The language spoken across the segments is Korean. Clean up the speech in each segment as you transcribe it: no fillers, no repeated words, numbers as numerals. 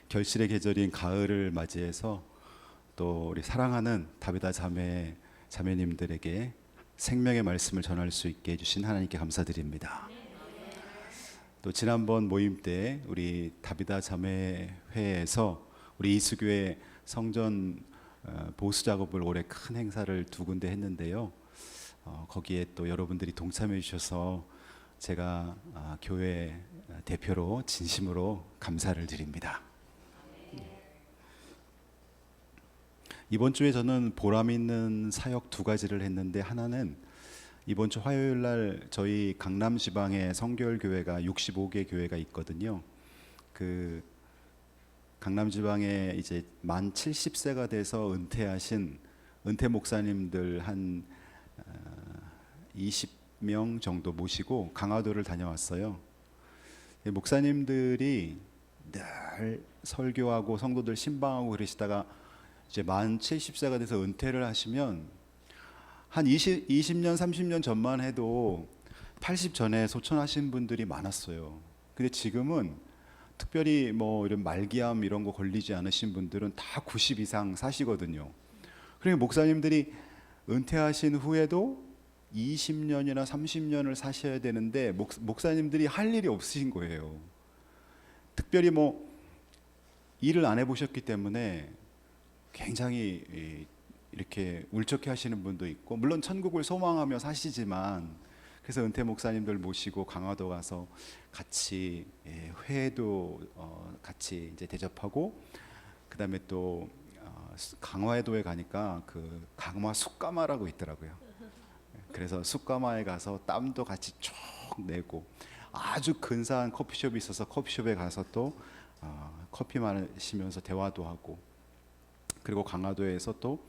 결실의 계절인 가을을 맞이해서 또 우리 사랑하는 다비다 자매님들에게 생명의 말씀을 전할 수 있게 해주신 하나님께 감사드립니다. 또 지난번 모임 때 우리 다비다 자매회에서 우리 이수교회 성전 보수 작업을 올해 큰 행사를 두 군데 했는데요. 거기에 또 여러분들이 동참해 주셔서 제가 교회 대표로 진심으로 감사를 드립니다. 이번 주에 저는 보람 있는 사역 두 가지를 했는데, 하나는 이번 주 화요일 날 저희 강남 지방에 성결 교회가 65개 교회가 있거든요. 그 강남 지방에 이제 만 70세가 돼서 은퇴하신 은퇴 목사님들 한 20명 정도 모시고 강화도를 다녀왔어요. 목사님들이 늘 설교하고 성도들 신방하고 그러시다가 이제 만 70세가 돼서 은퇴를 하시면 한 20년 30년 전만 해도 80 전에 소천하신 분들이 많았어요. 근데 지금은 특별히 뭐 이런 말기암 이런 거 걸리지 않으신 분들은 다 90 이상 사시거든요. 그러니까 목사님들이 은퇴하신 후에도 20년이나 30년을 사셔야 되는데 목사님들이 할 일이 없으신 거예요. 특별히 뭐 일을 안 해보셨기 때문에 굉장히 이렇게 울적해 하시는 분도 있고, 물론 천국을 소망하며 사시지만, 그래서 은퇴 목사님들 모시고 강화도 가서 같이 회도 같이 이제 대접하고, 그 다음에 또 강화도에 가니까 그 강화 숯가마라고 있더라고요. 그래서 숯가마에 가서 땀도 같이 쭉 내고, 아주 근사한 커피숍이 있어서 커피숍에 가서 또 커피 마시면서 대화도 하고, 그리고 강화도에서 또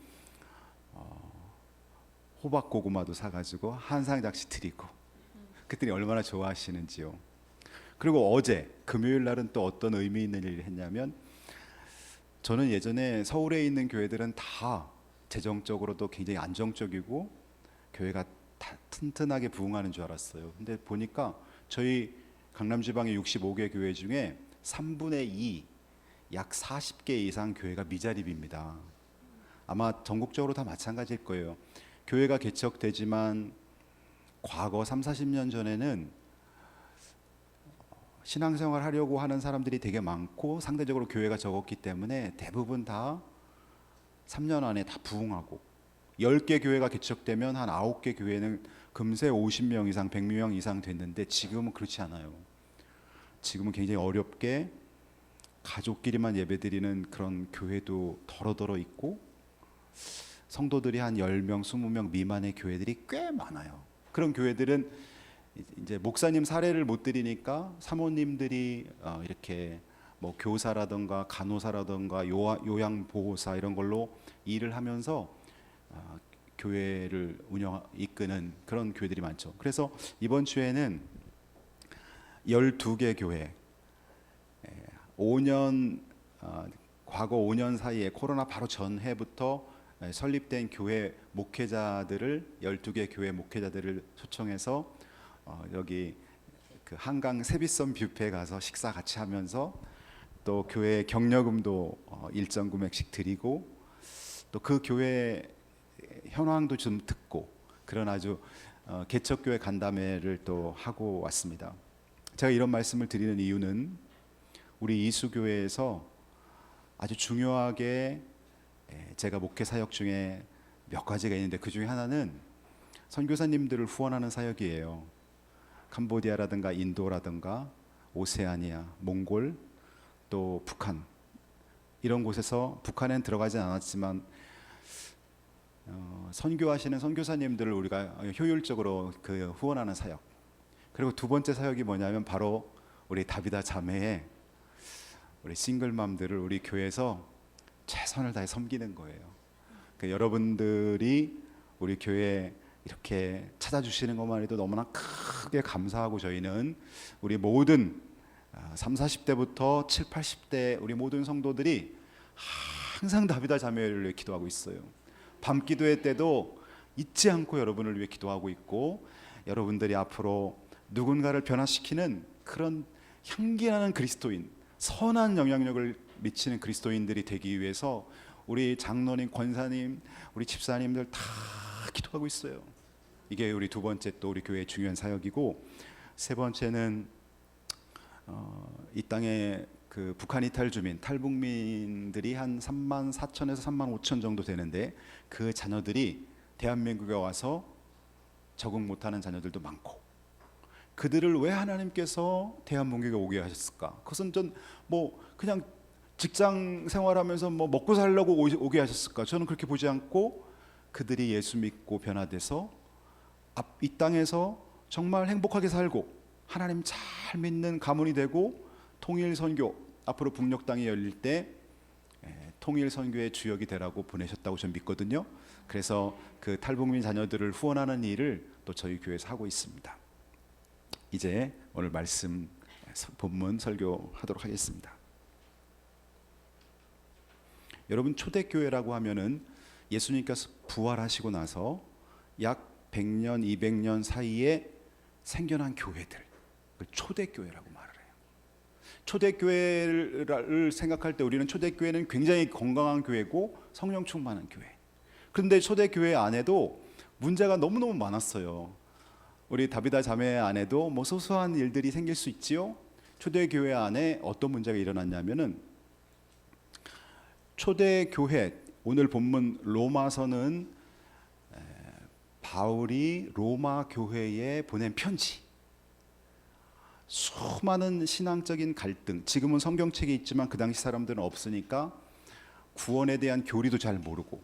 호박 고구마도 사가지고 한 상장씩 드리고, 그들이 얼마나 좋아하시는지요. 그리고 어제 금요일 날은 또 어떤 의미 있는 일을 했냐면, 저는 예전에 서울에 있는 교회들은 다 재정적으로도 굉장히 안정적이고 교회가 다 튼튼하게 부흥하는 줄 알았어요. 근데 보니까 저희 강남지방의 65개 교회 중에 3분의 2, 약 40개 이상 교회가 미자립입니다. 아마 전국적으로 다 마찬가지일 거예요. 교회가 개척되지만 과거 3, 40년 전에는 신앙생활 하려고 하는 사람들이 되게 많고 상대적으로 교회가 적었기 때문에 대부분 다 3년 안에 다 부흥하고, 10개 교회가 개척되면 한 9개 교회는 금세 50명 이상 100명 이상 됐는데, 지금은 그렇지 않아요. 지금은 굉장히 어렵게 가족끼리만 예배드리는 그런 교회도 더러더러 있고, 성도들이 한 10명, 20명 미만의 교회들이 꽤 많아요. 그런 교회들은 이제 목사님 사례를 못 드리니까 사모님들이 이렇게 뭐 교사라든가 간호사라든가 요양보호사 이런 걸로 일을 하면서 교회를 이끄는 그런 교회들이 많죠. 그래서 이번 주에는 12개 교회, 5년 과거 5년 사이에 코로나 바로 전해부터 설립된 교회 목회자들을 12개 교회 목회자들을 초청해서 여기 그 한강 세비섬 뷔페에 가서 식사 같이 하면서, 또 교회 경력금도 일정 금액씩 드리고, 또 그 교회 현황도 좀 듣고, 그런 아주 개척교회 간담회를 또 하고 왔습니다. 제가 이런 말씀을 드리는 이유는 우리 이수교회에서 아주 중요하게 제가 목회 사역 중에 몇 가지가 있는데, 그 중에 하나는 선교사님들을 후원하는 사역이에요. 캄보디아라든가 인도라든가 오세아니아, 몽골, 또 북한, 이런 곳에서, 북한엔 들어가진 않았지만 선교하시는 선교사님들을 우리가 효율적으로 그 후원하는 사역. 그리고 두 번째 사역이 뭐냐면 바로 우리 다비다 자매의 우리 싱글맘들을 우리 교회에서 최선을 다해 섬기는 거예요. 그러니까 여러분들이 우리 교회 이렇게 찾아주시는 것만 해도 너무나 크게 감사하고, 저희는 우리 모든 30, 40대부터 70, 80대 우리 모든 성도들이 항상 다비다 자매를 위해 기도하고 있어요. 밤 기도회 때도 잊지 않고 여러분을 위해 기도하고 있고, 여러분들이 앞으로 누군가를 변화시키는 그런 향기나는 그리스도인, 선한 영향력을 미치는 그리스도인들이 되기 위해서 우리 장로님, 권사님, 우리 집사님들 다 기도하고 있어요. 이게 우리 두 번째 또 우리 교회의 중요한 사역이고, 세 번째는 이 땅에 그 북한 이탈 주민, 탈북민들이 한 3만 4천에서 3만 5천 정도 되는데, 그 자녀들이 대한민국에 와서 적응 못하는 자녀들도 많고, 그들을 왜 하나님께서 대한민국에 오게 하셨을까? 그것은 전 뭐 그냥 직장 생활하면서 뭐 먹고 살려고 오게 하셨을까? 저는 그렇게 보지 않고, 그들이 예수 믿고 변화돼서 이 땅에서 정말 행복하게 살고 하나님 잘 믿는 가문이 되고, 통일 선교, 앞으로 북녘 땅이 열릴 때 통일 선교의 주역이 되라고 보내셨다고 저는 믿거든요. 그래서 그 탈북민 자녀들을 후원하는 일을 또 저희 교회에서 하고 있습니다. 이제 오늘 말씀 본문 설교하도록 하겠습니다. 여러분, 초대교회라고 하면은 예수님께서 부활하시고 나서 약 100년, 200년 사이에 생겨난 교회들, 초대교회라고 말을 해요. 초대교회를 생각할 때 우리는 초대교회는 굉장히 건강한 교회고 성령 충만한 교회. 그런데 초대교회 안에도 문제가 너무너무 많았어요. 우리 다비다 자매 안에도 뭐 소소한 일들이 생길 수 있지요. 초대교회 안에 어떤 문제가 일어났냐면은, 초대교회, 오늘 본문 로마서는 바울이 로마 교회에 보낸 편지, 수많은 신앙적인 갈등, 지금은 성경책이 있지만 그 당시 사람들은 없으니까 구원에 대한 교리도 잘 모르고,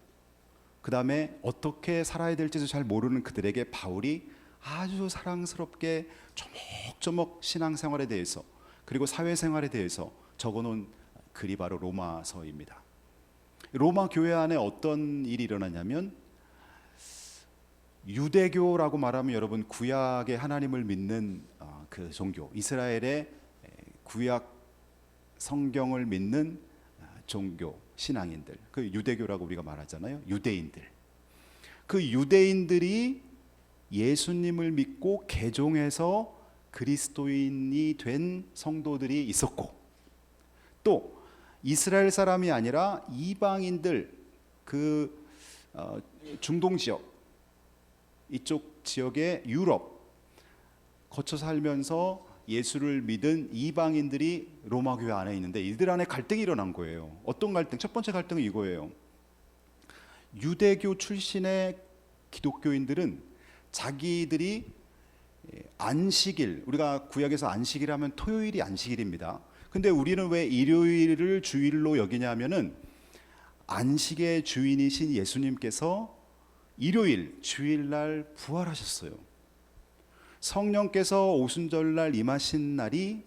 그 다음에 어떻게 살아야 될지도 잘 모르는 그들에게 바울이 아주 사랑스럽게 조목조목 신앙생활에 대해서, 그리고 사회생활에 대해서 적어놓은 글이 바로 로마서입니다. 로마 교회 안에 어떤 일이 일어나냐면, 유대교라고 말하면 여러분 구약의 하나님을 믿는 그 종교, 이스라엘의 구약 성경을 믿는 종교 신앙인들, 그 유대교라고 우리가 말하잖아요. 유대인들, 그 유대인들이 예수님을 믿고 개종해서 그리스도인이 된 성도들이 있었고, 또 이스라엘 사람이 아니라 이방인들, 그 중동 지역, 이쪽 지역의 유럽 거쳐 살면서 예수를 믿은 이방인들이 로마 교회 안에 있는데, 이들 안에 갈등이 일어난 거예요. 어떤 갈등? 첫 번째 갈등은 이거예요. 유대교 출신의 기독교인들은 자기들이 안식일, 우리가 구약에서 안식일 하면 토요일이 안식일입니다. 근데 우리는 왜 일요일을 주일로 여기냐면은, 안식의 주인이신 예수님께서 일요일, 주일날 부활하셨어요. 성령께서 오순절날 임하신 날이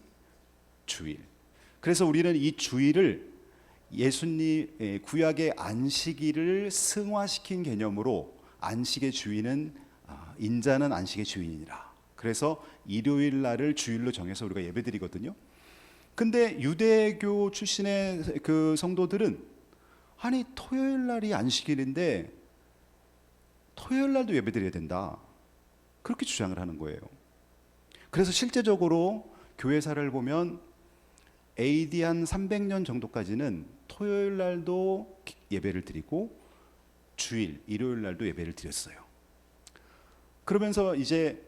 주일. 그래서 우리는 이 주일을 예수님 구약의 안식일을 승화시킨 개념으로, 안식의 주인은 인자는 안식의 주인이라, 그래서 일요일 날을 주일로 정해서 우리가 예배드리거든요. 근데 유대교 출신의 그 성도들은, 아니 토요일 날이 안식일인데 토요일 날도 예배드려야 된다, 그렇게 주장을 하는 거예요. 그래서 실제적으로 교회사를 보면 AD 한 300년 정도까지는 토요일 날도 예배를 드리고 주일, 일요일 날도 예배를 드렸어요. 그러면서 이제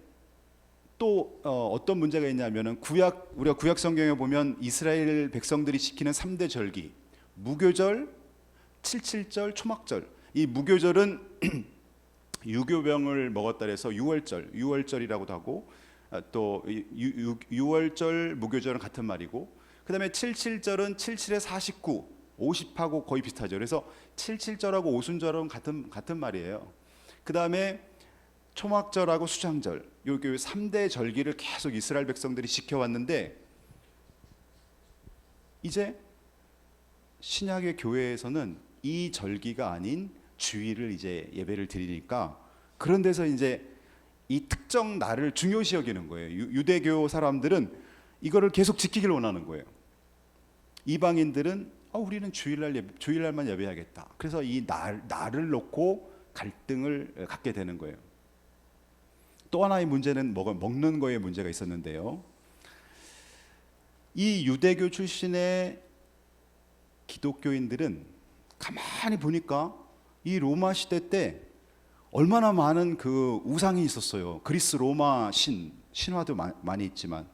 또 어떤 문제가 있냐면은, 우리가 구약 성경에 보면 이스라엘 백성들이 지키는 3대 절기, 무교절, 칠칠절, 초막절. 이 무교절은 유교병을 먹었다 해서 유월절이라고도 하고, 또 유월절, 무교절은 같은 말이고, 그 다음에 칠칠절은 77에 49, 50하고 거의 비슷하죠. 그래서 칠칠절하고 오순절은 같은 말이에요. 그 다음에 초막절하고 수장절, 요 3대 절기를 계속 이스라엘 백성들이 지켜왔는데, 이제 신약의 교회에서는 이 절기가 아닌 주일을 이제 예배를 드리니까, 그런 데서 이제 이 특정 날을 중요시 여기는 거예요. 유대교 사람들은 이거를 계속 지키길 원하는 거예요. 이방인들은 우리는 주일날만 예배하겠다. 그래서 이 날을 놓고 갈등을 갖게 되는 거예요. 또 하나의 문제는 먹는 거에 문제가 있었는데요. 이 유대교 출신의 기독교인들은 가만히 보니까 이 로마 시대 때 얼마나 많은 그 우상이 있었어요. 그리스 로마 신화도 많이 있지만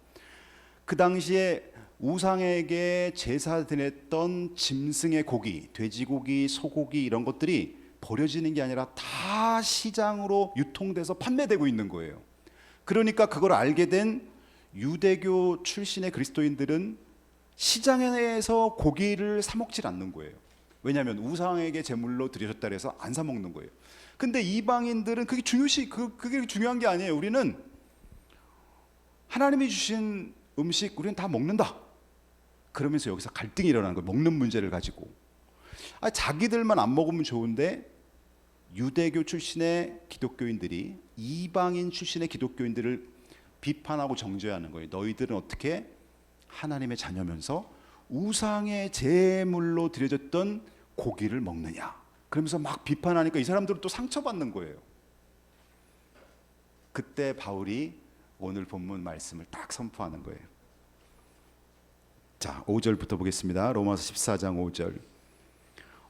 그 당시에 우상에게 제사 드렸던 짐승의 고기, 돼지고기, 소고기 이런 것들이 버려지는 게 아니라 다 시장으로 유통돼서 판매되고 있는 거예요. 그러니까 그걸 알게 된 유대교 출신의 그리스도인들은 시장에서 고기를 사 먹질 않는 거예요. 왜냐하면 우상에게 제물로 드려졌다 해서 안 사 먹는 거예요. 근데 이방인들은 그게 그게 중요한 게 아니에요. 우리는 하나님이 주신 음식 우리는 다 먹는다. 그러면서 여기서 갈등이 일어나는 거예요. 먹는 문제를 가지고. 자기들만 안 먹으면 좋은데 유대교 출신의 기독교인들이 이방인 출신의 기독교인들을 비판하고 정죄하는 거예요. 너희들은 어떻게 하나님의 자녀면서 우상의 제물로 드려졌던 고기를 먹느냐. 그러면서 막 비판하니까 이 사람들은 또 상처받는 거예요. 그때 바울이 오늘 본문 말씀을 딱 선포하는 거예요. 자, 5절부터 보겠습니다. 로마서 14장 5절.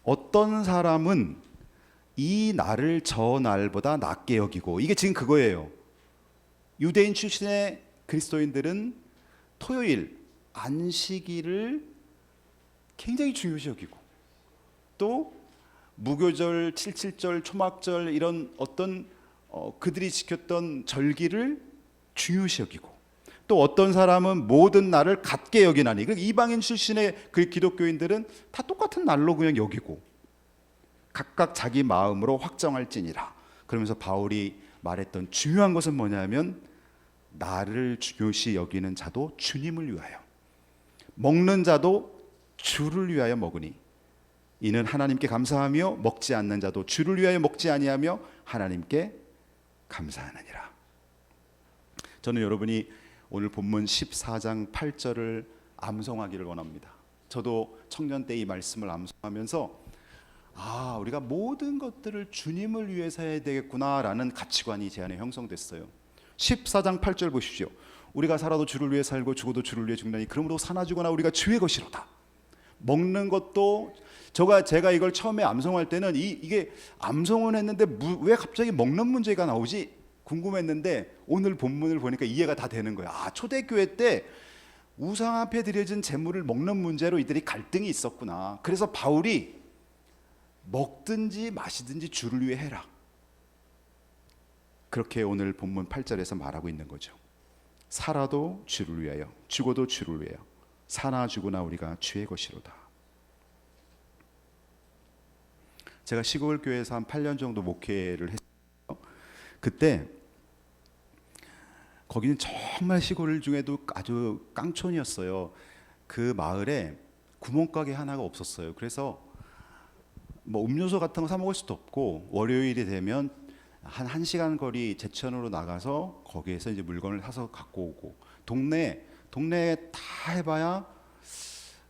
어떤 사람은 이 날을 저 날보다 낮게 여기고, 이게 지금 그거예요. 유대인 출신의 그리스도인들은 토요일 안식일을 굉장히 중요시 여기고, 또 무교절, 칠칠절, 초막절 이런 어떤 그들이 지켰던 절기를 중요시 여기고, 또 어떤 사람은 모든 날을 같게 여기나니, 그러니까 이방인 출신의 그 기독교인들은 다 똑같은 날로 그냥 여기고 각각 자기 마음으로 확정할지니라. 그러면서 바울이 말했던 중요한 것은 뭐냐면, 나를 중요시 여기는 자도 주님을 위하여, 먹는 자도 주를 위하여 먹으니 이는 하나님께 감사하며, 먹지 않는 자도 주를 위하여 먹지 아니하며 하나님께 감사하느니라. 저는 여러분이 오늘 본문 14장 8절을 암송하기를 원합니다. 저도 청년 때 이 말씀을 암송하면서 우리가 모든 것들을 주님을 위해서 해야 되겠구나라는 가치관이 제 안에 형성됐어요. 14장 8절 보십시오. 우리가 살아도 주를 위해 살고 죽어도 주를 위해 죽나니 그러므로 사나 죽거나 우리가 주의 것이로다. 먹는 것도 제가 이걸 처음에 암송할 때는 이게 암송은 했는데 왜 갑자기 먹는 문제가 나오지 궁금했는데, 오늘 본문을 보니까 이해가 다 되는 거예요. 초대교회 때 우상 앞에 드려진 제물을 먹는 문제로 이들이 갈등이 있었구나. 그래서 바울이 먹든지 마시든지 주를 위해 해라, 그렇게 오늘 본문 8절에서 말하고 있는 거죠. 살아도 주를 위하여 죽어도 주를 위하여 사나 죽으나 우리가 주의 것이로다. 제가 시골 교회에서 한 8년 정도 목회를 했어요. 그때 거기는 정말 시골 중에도 아주 깡촌이었어요. 그 마을에 구멍가게 하나가 없었어요. 그래서 뭐 음료수 같은 거 사 먹을 수도 없고, 월요일이 되면 한 1시간 거리 제천으로 나가서 거기에서 이제 물건을 사서 갖고 오고, 동네에 다 해봐야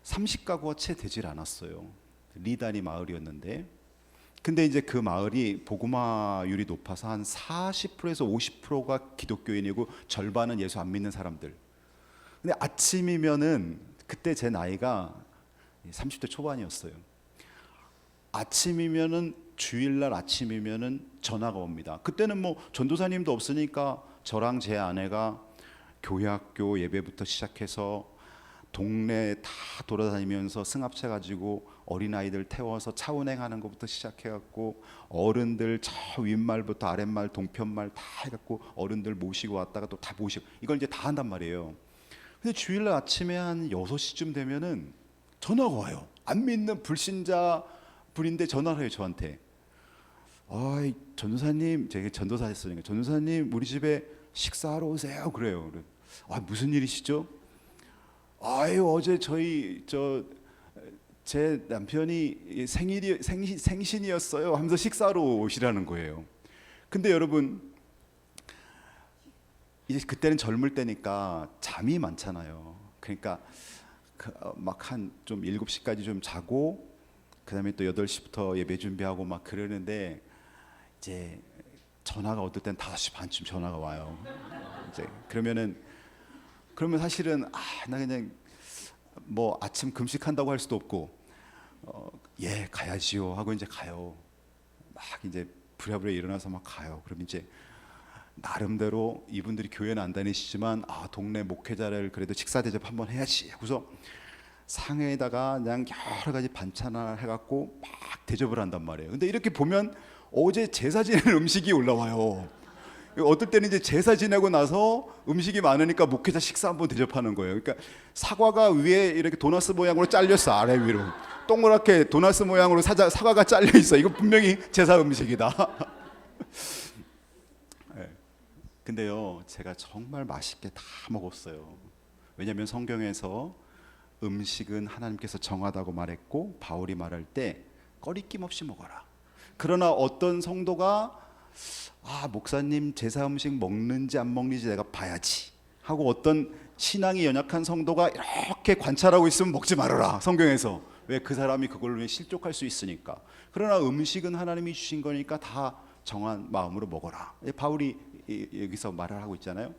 30가구가 채 되질 않았어요. 리다니 마을이었는데, 근데 이제 그 마을이 복음화율이 높아서 한 40%에서 50%가 기독교인이고 절반은 예수 안 믿는 사람들. 근데 아침이면은, 그때 제 나이가 30대 초반이었어요. 아침이면은, 주일날 아침이면은 전화가 옵니다. 그때는 뭐 전도사님도 없으니까 저랑 제 아내가 교회학교 예배부터 시작해서 동네 다 돌아다니면서 승합차 가지고 어린아이들 태워서 차 운행하는 것부터 시작해갖고, 어른들 저 윗말부터 아랫말 동편말 다 해갖고 어른들 모시고 왔다가 또 다 모시고, 이걸 이제 다 한단 말이에요. 근데 주일날 아침에 한 6시쯤 되면은 전화가 와요. 안 믿는 불신자 분인데 전화를 해요, 저한테. 전도사님, 제가 전도사 했으니까, 전도사님 우리 집에 식사하러 오세요, 그래요. 무슨 일이시죠? 어제 제 남편이 생신이었어요 하면서 식사로 오시라는 거예요. 근데 여러분, 이제 그때는 젊을 때니까 잠이 많잖아요. 그러니까 막 한 좀 7시까지 좀 자고, 그 다음에 또 8시부터 예배 준비하고 막 그러는데, 이제 전화가 어떨 땐 5시 반쯤 전화가 와요. 이제 그러면 사실은 나 그냥 뭐 아침 금식한다고 할 수도 없고, 예, 가야지요 하고 이제 가요. 막 이제 부랴부랴 일어나서 막 가요. 그럼 이제 나름대로 이분들이 교회는 안 다니시지만 동네 목회자를 그래도 식사 대접 한번 해야지 하고서 상에다가 그냥 여러 가지 반찬을 해갖고 막 대접을 한단 말이에요. 근데 이렇게 보면 어제 제사 지낸 음식이 올라와요. 어떨 때는 이제 제사 지내고 나서 음식이 많으니까 목회자 식사 한번 대접하는 거예요. 그러니까 사과가 위에 이렇게 도너스 모양으로 잘렸어, 아래 위로. 동그랗게 도너스 모양으로 사과가 잘려 있어. 이거 분명히 제사 음식이다. 네. 근데요, 제가 정말 맛있게 다 먹었어요. 왜냐하면 성경에서 음식은 하나님께서 정하다고 말했고, 바울이 말할 때 꺼리낌 없이 먹어라. 그러나 어떤 성도가 목사님 제사 음식 먹는지 안 먹는지 내가 봐야지 하고 어떤 신앙이 연약한 성도가 이렇게 관찰하고 있으면 먹지 말아라. 성경에서 왜? 그 사람이 그걸로 실족할 수 있으니까. 그러나 음식은 하나님이 주신 거니까 다 정한 마음으로 먹어라. 바울이 여기서 말을 하고 있잖아요.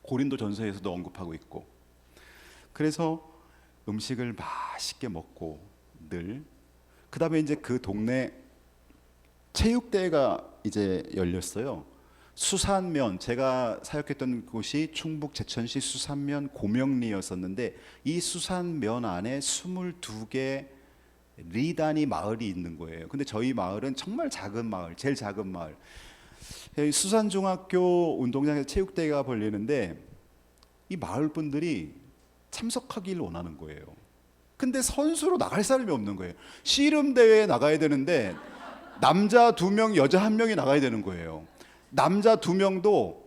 고린도 전서에서도 언급하고 있고. 그래서 음식을 맛있게 먹고 늘 그다음에 이제 그 동네 체육대회가 이제 열렸어요. 수산면, 제가 사역했던 곳이 충북 제천시 수산면 고명리였었는데 이 수산면 안에 22개 리단위 마을이 있는 거예요. 근데 저희 마을은 정말 작은 마을, 제일 작은 마을. 수산중학교 운동장에서 체육대회가 벌리는데 이 마을 분들이 참석하기를 원하는 거예요. 근데 선수로 나갈 사람이 없는 거예요. 씨름 대회에 나가야 되는데 남자 2명, 여자 1명이 나가야 되는 거예요. 남자 2명도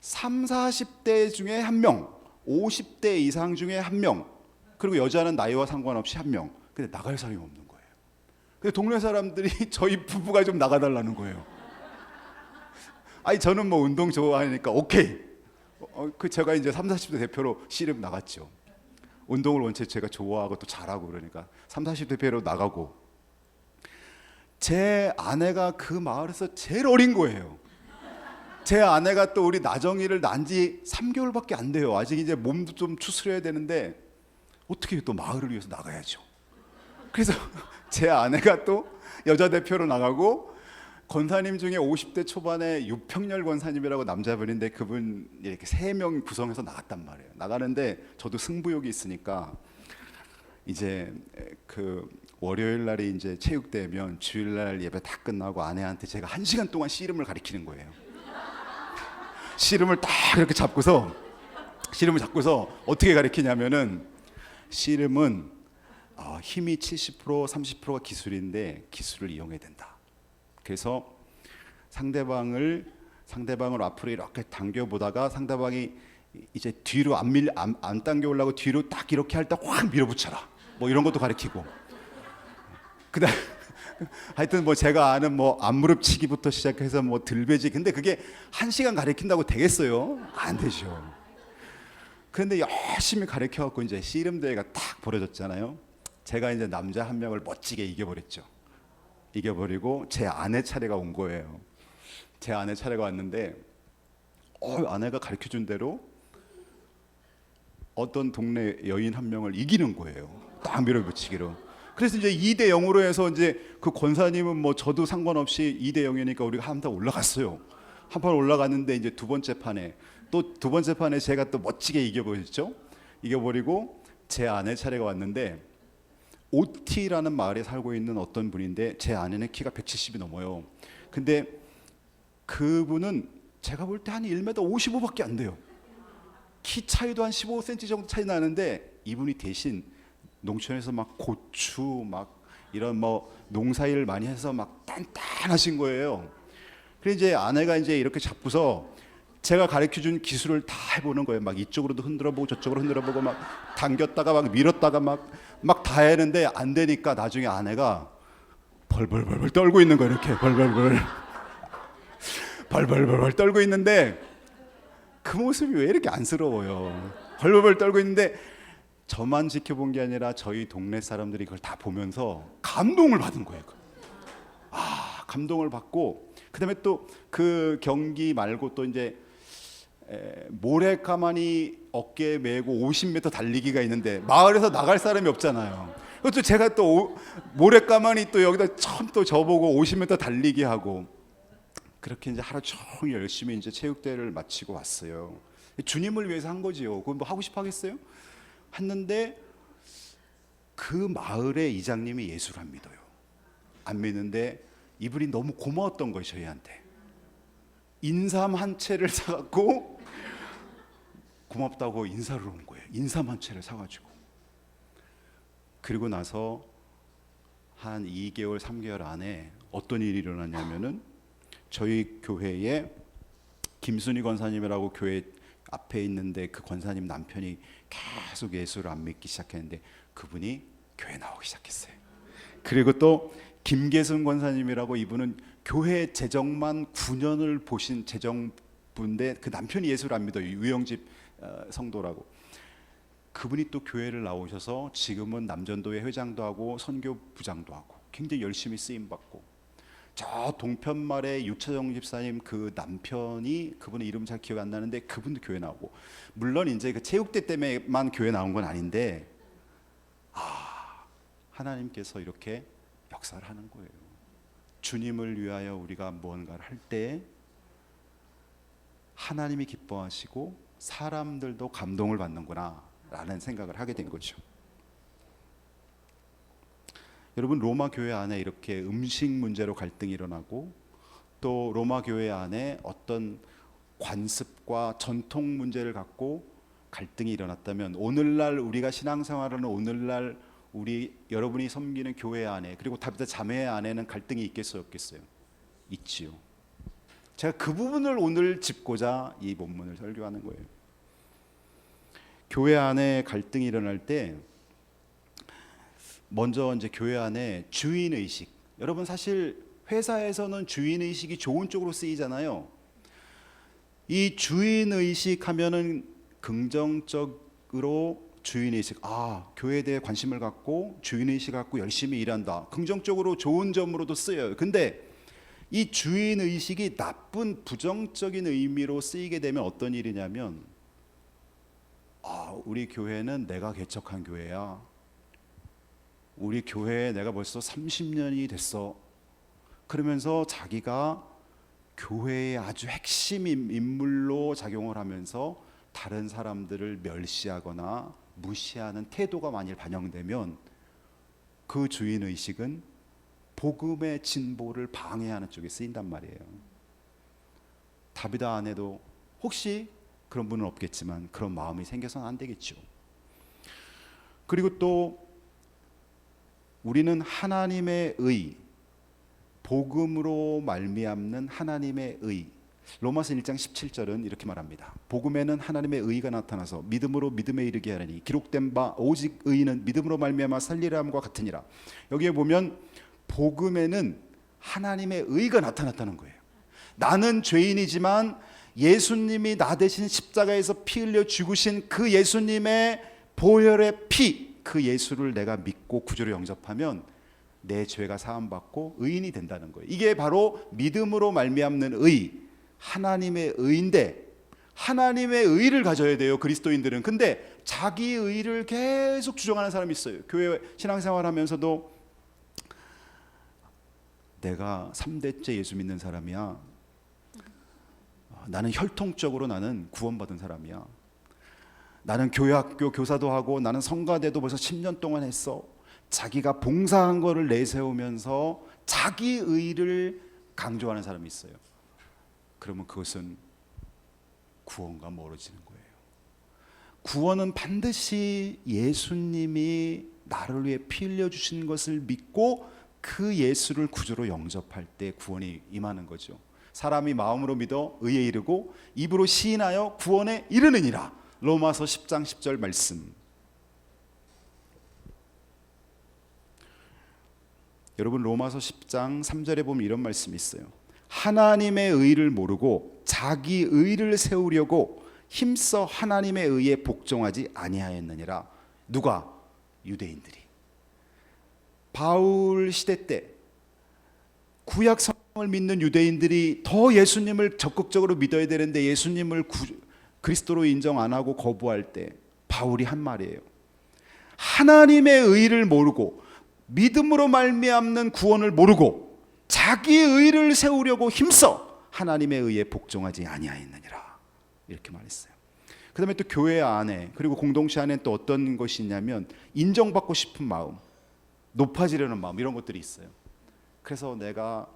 3, 40대 중에 1명, 50대 이상 중에 1명, 그리고 여자는 나이와 상관없이 1명. 근데 나갈 사람이 없는 거예요. 근데 동네 사람들이 저희 부부가 좀 나가달라는 거예요. 저는 뭐 운동 좋아하니까 오케이. 제가 이제 3, 40대 대표로 씨름 나갔죠. 운동을 원체 제가 좋아하고 또 잘하고 그러니까 3, 40대 대표로 나가고 제 아내가 그 마을에서 제일 어린 거예요. 제 아내가 또 우리 나정이를 낳은 지 3개월밖에 안 돼요. 아직 이제 몸도 좀 추스려야 되는데 어떻게 또 마을을 위해서 나가야죠. 그래서 제 아내가 또 여자 대표로 나가고 권사님 중에 50대 초반에 유평열 권사님이라고 남자분인데 그분 이렇게 3명 구성해서 나갔단 말이에요. 나가는데 저도 승부욕이 있으니까 이제 그 월요일 날이 이제 체육대회면 주일날 예배 다 끝나고 아내한테 제가 1시간 동안 씨름을 가르치는 거예요. 씨름을 딱 이렇게 잡고서 어떻게 가르치냐면은 씨름은 힘이 70% 30%가 기술인데 기술을 이용해야 된다. 그래서 상대방을 앞으로 이렇게 당겨보다가 상대방이 이제 뒤로 안 당겨오려고 뒤로 딱 이렇게 할 때 확 밀어붙여라. 뭐 이런 것도 가르치고. 그다음 하여튼 뭐 제가 아는 뭐 앞무릎치기부터 시작해서 뭐 들배지. 근데 그게 1시간 가르친다고 되겠어요? 안 되죠. 그런데 열심히 가르쳐갖고 이제 씨름 대회가 딱 벌어졌잖아요. 제가 이제 남자 1명을 멋지게 이겨버렸죠. 이겨버리고 제 아내 차례가 온 거예요. 제 아내 차례가 왔는데 아내가 가르쳐준 대로 어떤 동네 여인 1명을 이기는 거예요. 딱 밀어붙이기로. 그래서 이제 2대 0으로 해서 이제 그 권사님은 뭐 저도 상관없이 2대 0이니까 우리가 한 판 올라갔어요. 한 판 올라갔는데 이제 두 번째 판에 제가 또 멋지게 이겨버렸죠. 이겨버리고 제 아내 차례가 왔는데 오티라는 마을에 살고 있는 어떤 분인데 제 아내는 키가 170이 넘어요. 근데 그분은 제가 볼 때 한 1m 55밖에 안 돼요. 키 차이도 한 15cm 정도 차이 나는데 이분이 대신 농촌에서 막 고추 막 이런 뭐 농사일 많이 해서 막 단단하신 거예요. 그래서 이제 아내가 이제 이렇게 잡고서 제가 가르쳐준 기술을 다 해보는 거예요. 막 이쪽으로도 흔들어보고 저쪽으로 흔들어보고 막 당겼다가 막 밀었다가 막 다 했는데 안 되니까 나중에 아내가 벌벌벌 떨고 있는 거예요. 이렇게 벌벌벌 떨고 있는데 그 모습이 왜 이렇게 안쓰러워요. 벌벌벌 떨고 있는데 저만 지켜본 게 아니라 저희 동네 사람들이 그걸 다 보면서 감동을 받은 거예요. 감동을 받고 그다음에 또 그 경기 말고 또 이제 모래가만히 어깨에 메고 50m 달리기가 있는데 마을에서 나갈 사람이 없잖아요. 또 제가 또 모래가만히 또 여기다 처음 또 저보고 50m 달리기 하고 그렇게 이제 하루 종일 열심히 이제 체육대회를 마치고 왔어요. 주님을 위해서 한 거지요. 그건 뭐 하고 싶어 하겠어요? 했는데 그 마을의 이장님이 예수를 안 믿어요. 안 믿는데 이분이 너무 고마웠던 거예요. 저희한테 인삼 한 채를 사갖고 고맙다고 인사를 온 거예요. 인삼 한 채를 사가지고. 그리고 나서 한 2개월 3개월 안에 어떤 일이 일어났냐면은 저희 교회에 김순희 권사님이라고 교회 앞에 있는데 그 권사님 남편이 계속 예수를 안 믿기 시작했는데 그분이 교회 나오기 시작했어요. 그리고 또 김계순 권사님이라고 이분은 교회 재정만 9년을 보신 재정부인데 그 남편이 예수를 안 믿어요. 유영집 성도라고. 그분이 또 교회를 나오셔서 지금은 남전도회 회장도 하고 선교부장도 하고 굉장히 열심히 쓰임받고, 저 동편말의 유차정 집사님 그 남편이, 그분의 이름 잘 기억 안 나는데 그분도 교회 나오고, 물론 이제 그 체육대 때문에만 교회 나온 건 아닌데 하나님께서 이렇게 역사를 하는 거예요. 주님을 위하여 우리가 무언가를 할 때 하나님이 기뻐하시고 사람들도 감동을 받는구나 라는 생각을 하게 된 거죠. 여러분, 로마 교회 안에 이렇게 음식 문제로 갈등이 일어나고 또 로마 교회 안에 어떤 관습과 전통 문제를 갖고 갈등이 일어났다면, 오늘날 우리가 신앙생활하는 오늘날 우리 여러분이 섬기는 교회 안에, 그리고 다비다 자매 안에는 갈등이 있겠어요, 없겠어요? 있지요. 제가 그 부분을 오늘 짚고자 이 본문을 설교하는 거예요. 교회 안에 갈등이 일어날 때 먼저 이제 교회 안에 주인 의식. 여러분, 사실 회사에서는 주인 의식이 좋은 쪽으로 쓰이잖아요. 이 주인 의식 하면은 긍정적으로 주인 의식, 교회에 대해 관심을 갖고 주인 의식 갖고 열심히 일한다, 긍정적으로 좋은 점으로도 쓰여요. 근데 이 주인 의식이 나쁜 부정적인 의미로 쓰이게 되면 어떤 일이냐면, 우리 교회는 내가 개척한 교회야, 우리 교회에 내가 벌써 30년이 됐어, 그러면서 자기가 교회의 아주 핵심 인물로 작용을 하면서 다른 사람들을 멸시하거나 무시하는 태도가 만일 반영되면 그 주인의식은 복음의 진보를 방해하는 쪽에 쓰인단 말이에요. 다비다 안에도 혹시 그런 분은 없겠지만 그런 마음이 생겨서는 안 되겠죠. 그리고 또 우리는 하나님의 의, 복음으로 말미암는 하나님의 의, 로마서 1장 17절은 이렇게 말합니다. 복음에는 하나님의 의가 나타나서 믿음으로 믿음에 이르게 하리니 기록된 바 오직 의인은 믿음으로 말미암아 살리라 함과 같으니라. 여기에 보면 복음에는 하나님의 의가 나타났다는 거예요. 나는 죄인이지만 예수님이 나 대신 십자가에서 피 흘려 죽으신 그 예수님의 보혈의 피, 그 예수를 내가 믿고 구주로 영접하면 내 죄가 사함받고 의인이 된다는 거예요. 이게 바로 믿음으로 말미암는 의, 하나님의 의인데, 하나님의 의를 가져야 돼요, 그리스도인들은. 근데 자기 의를 계속 주장하는 사람이 있어요. 교회 신앙생활 하면서도 내가 3대째 예수 믿는 사람이야, 나는 혈통적으로 나는 구원받은 사람이야, 나는 교회학교 교사도 하고 나는 성가대도 벌써 10년 동안 했어. 자기가 봉사한 거를 내세우면서 자기 의를 강조하는 사람이 있어요. 그러면 그것은 구원과 멀어지는 거예요. 구원은 반드시 예수님이 나를 위해 피 흘려주신 것을 믿고 그 예수를 구주로 영접할 때 구원이 임하는 거죠. 사람이 마음으로 믿어 의에 이르고 입으로 시인하여 구원에 이르느니라. 로마서 10장 10절 말씀. 여러분, 로마서 10장 3절에 보면 이런 말씀이 있어요. 하나님의 의를 모르고 자기 의를 세우려고 힘써 하나님의 의에 복종하지 아니하였느니라. 누가? 유대인들이. 바울 시대 때 구약 성경을 믿는 유대인들이 더 예수님을 적극적으로 믿어야 되는데 예수님을 그리스도로 인정 안 하고 거부할 때 바울이 한 말이에요. 하나님의 의를 모르고 믿음으로 말미암는 구원을 모르고 자기의 의를 세우려고 힘써 하나님의 의에 복종하지 아니하였느니라, 이렇게 말했어요. 그 다음에 또 교회 안에 그리고 공동체 안에 또 어떤 것이 있냐면 인정받고 싶은 마음, 높아지려는 마음, 이런 것들이 있어요. 그래서 내가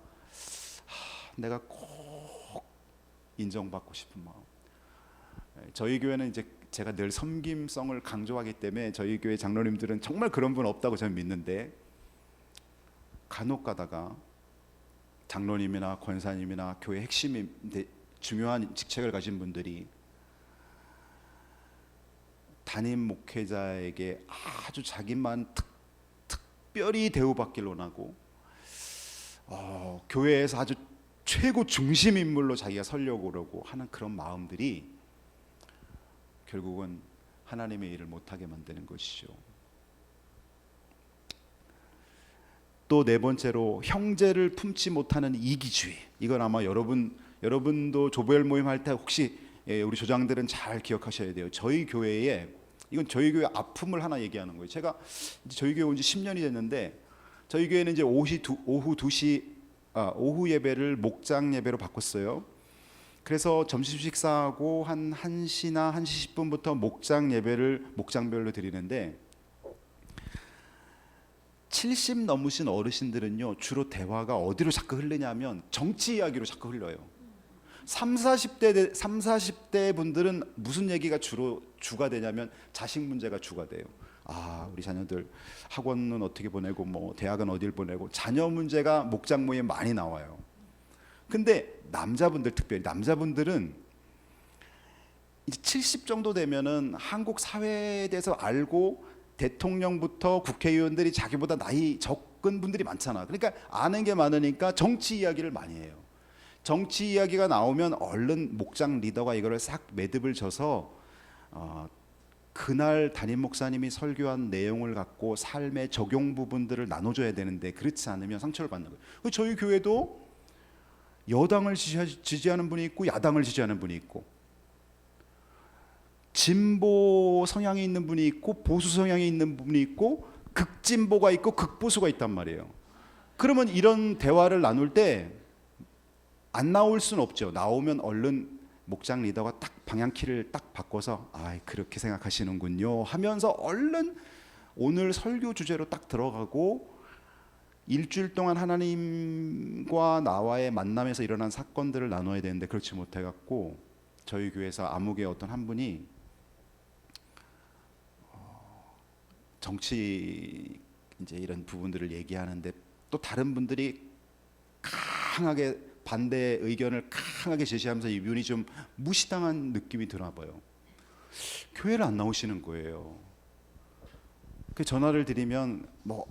꼭 인정받고 싶은 마음. 저희 교회는 이제 제가 늘 섬김성을 강조하기 때문에 저희 교회 장로님들은 정말 그런 분 없다고 저는 믿는데, 간혹 가다가 장로님이나 권사님이나 교회 핵심 중요한 직책을 가진 분들이 담임 목회자에게 아주 자기만 특별히 대우받기를 원하고 교회에서 아주 최고 중심 인물로 자기가 서려고 그러고 하는 그런 마음들이 결국은 하나님의 일을 못하게 만드는 것이죠. 또 네 번째로 형제를 품지 못하는 이기주의. 이건 아마 여러분도 조별 모임 할 때 혹시 우리 조장들은 잘 기억하셔야 돼요. 저희 교회에, 이건 저희 교회 아픔을 하나 얘기하는 거예요. 제가 저희 교회 온 지 10년이 됐는데 저희 교회는 이제 오후 예배를 목장 예배로 바꿨어요. 그래서 점심 식사하고 한 1시나 1시 10분부터 목장 예배를 목장별로 드리는데 70 넘으신 어르신들은요, 주로 대화가 어디로 자꾸 흐르냐면 정치 이야기로 자꾸 흘러요. 40대 분들은 무슨 얘기가 주가 되냐면 자식 문제가 주가 돼요. 우리 자녀들 학원은 어떻게 보내고 뭐 대학은 어딜 보내고, 자녀 문제가 목장 모임에 많이 나와요. 근데 남자분들, 특별히 남자분들은 이제 70 정도 되면은 한국 사회에 대해서 알고 대통령부터 국회의원들이 자기보다 나이 적은 분들이 많잖아. 그러니까 아는 게 많으니까 정치 이야기를 많이 해요. 정치 이야기가 나오면 얼른 목장 리더가 이거를 싹 매듭을 져서 그날 담임 목사님이 설교한 내용을 갖고 삶의 적용 부분들을 나눠줘야 되는데, 그렇지 않으면 상처를 받는 거예요. 저희 교회도 여당을 지지하는 분이 있고 야당을 지지하는 분이 있고, 진보 성향이 있는 분이 있고 보수 성향이 있는 분이 있고, 극진보가 있고 극보수가 있단 말이에요. 그러면 이런 대화를 나눌 때 안 나올 수는 없죠. 나오면 얼른 목장 리더가 딱 방향키를 딱 바꿔서 그렇게 생각하시는군요 하면서 얼른 오늘 설교 주제로 딱 들어가고, 일주일 동안 하나님과 나와의 만남에서 일어난 사건들을 나눠야 되는데 그렇지 못해갖고 저희 교회에서 아무개 어떤 한 분이 정치 이제 이런 부분들을 얘기하는데 또 다른 분들이 강하게 반대 의견을 강하게 제시하면서 이분이 좀 무시당한 느낌이 드나 봐요. 교회를 안 나오시는 거예요. 그 전화를 드리면 막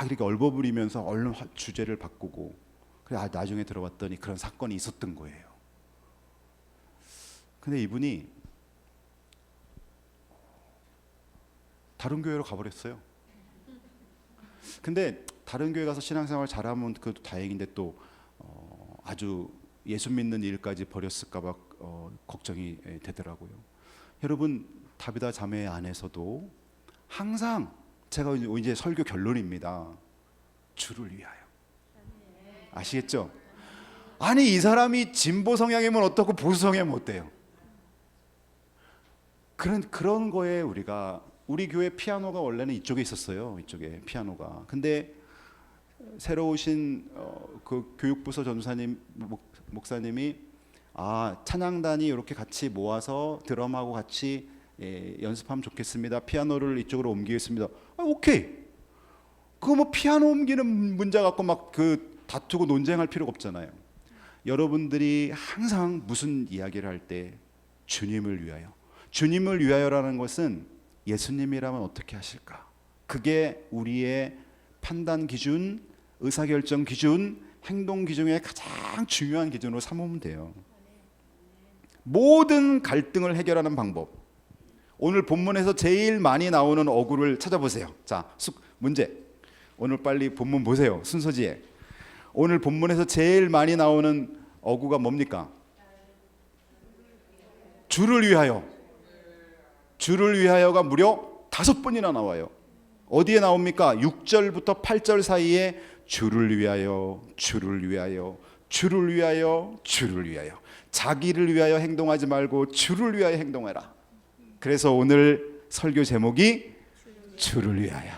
이렇게 얼버무리면서 얼른 주제를 바꾸고, 그래 나중에 들어봤더니 그런 사건이 있었던 거예요. 근데 이분이 다른 교회로 가버렸어요. 근데 다른 교회 가서 신앙생활 잘하면 그것도 다행인데 또 아주 예수 믿는 일까지 버렸을까봐 걱정이 되더라고요. 여러분, 다비다 자매 안에서도 항상, 제가 이제 설교 결론입니다, 주를 위하여. 아시겠죠? 아니 이 사람이 진보 성향이면 어떻고 보수 성향이면 어때요? 그런 거에 우리 교회 피아노가 원래는 이쪽에 있었어요. 이쪽에 피아노가. 근데 새로 오신 그 교육부서 전사님 목사님이 찬양단이 이렇게 같이 모아서 드럼하고 같이 연습하면 좋겠습니다. 피아노를 이쪽으로 옮기겠습니다. 오케이. 그거 뭐 피아노 옮기는 문제 갖고 막 다투고 논쟁할 필요가 없잖아요. 여러분들이 항상 무슨 이야기를 할 때 주님을 위하여. 주님을 위하여라는 것은 예수님이라면 어떻게 하실까? 그게 우리의 판단 기준, 의사결정 기준, 행동 기준의 가장 중요한 기준으로 삼으면 돼요. 모든 갈등을 해결하는 방법. 오늘 본문에서 제일 많이 나오는 어구를 찾아보세요. 자, 문제. 오늘 빨리 본문 보세요. 순서지에. 오늘 본문에서 제일 많이 나오는 어구가 뭡니까? 주를 위하여. 주를 위하여가 무려 5번이나 나와요. 어디에 나옵니까? 6절부터 8절 사이에 주를 위하여, 주를 위하여, 주를 위하여, 주를 위하여. 자기를 위하여 행동하지 말고 주를 위하여 행동해라. 그래서 오늘 설교 제목이 주를 위하여.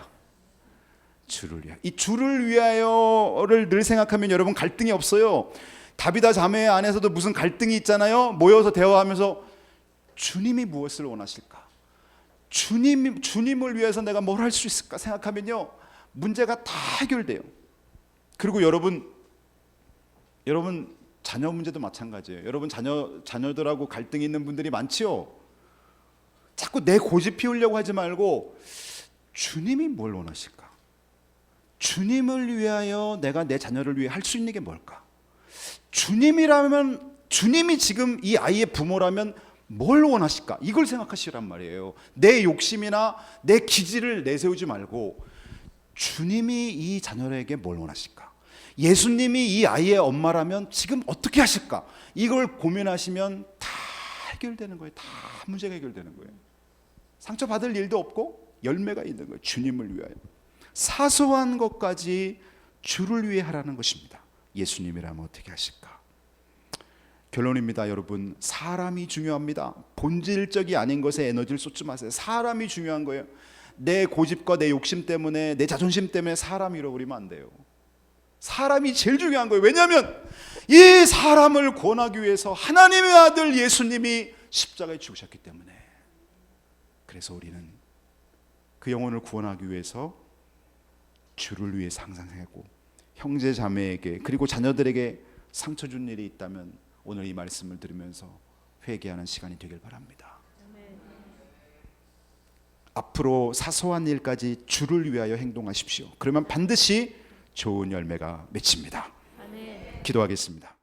주를 위하여. 이 주를 위하여를 늘 생각하면 여러분 갈등이 없어요. 다비다 자매 안에서도 무슨 갈등이 있잖아요. 모여서 대화하면서 주님이 무엇을 원하실까? 주님을 위해서 내가 뭘 할 수 있을까 생각하면요, 문제가 다 해결돼요. 그리고 여러분 자녀 문제도 마찬가지예요. 여러분 자녀들하고 갈등이 있는 분들이 많지요. 자꾸 내 고집 피우려고 하지 말고 주님이 뭘 원하실까? 주님을 위하여 내가 내 자녀를 위해 할 수 있는 게 뭘까? 주님이라면, 주님이 지금 이 아이의 부모라면 뭘 원하실까? 이걸 생각하시란 말이에요. 내 욕심이나 내 기질을 내세우지 말고 주님이 이 자녀에게 뭘 원하실까? 예수님이 이 아이의 엄마라면 지금 어떻게 하실까? 이걸 고민하시면 다 해결되는 거예요. 다 문제가 해결되는 거예요. 상처받을 일도 없고 열매가 있는 거예요. 주님을 위하여. 사소한 것까지 주를 위해 하라는 것입니다. 예수님이라면 어떻게 하실까? 결론입니다. 여러분, 사람이 중요합니다. 본질적이 아닌 것에 에너지를 쏟지 마세요. 사람이 중요한 거예요. 내 고집과 내 욕심 때문에, 내 자존심 때문에 사람 잃어버리면 안 돼요. 사람이 제일 중요한 거예요. 왜냐하면 이 사람을 구원하기 위해서 하나님의 아들 예수님이 십자가에 죽으셨기 때문에. 그래서 우리는 그 영혼을 구원하기 위해서 주를 위해 상상하고, 형제 자매에게 그리고 자녀들에게 상처 준 일이 있다면 오늘 이 말씀을 들으면서 회개하는 시간이 되길 바랍니다. 앞으로 사소한 일까지 주를 위하여 행동하십시오. 그러면 반드시 좋은 열매가 맺힙니다. 기도하겠습니다.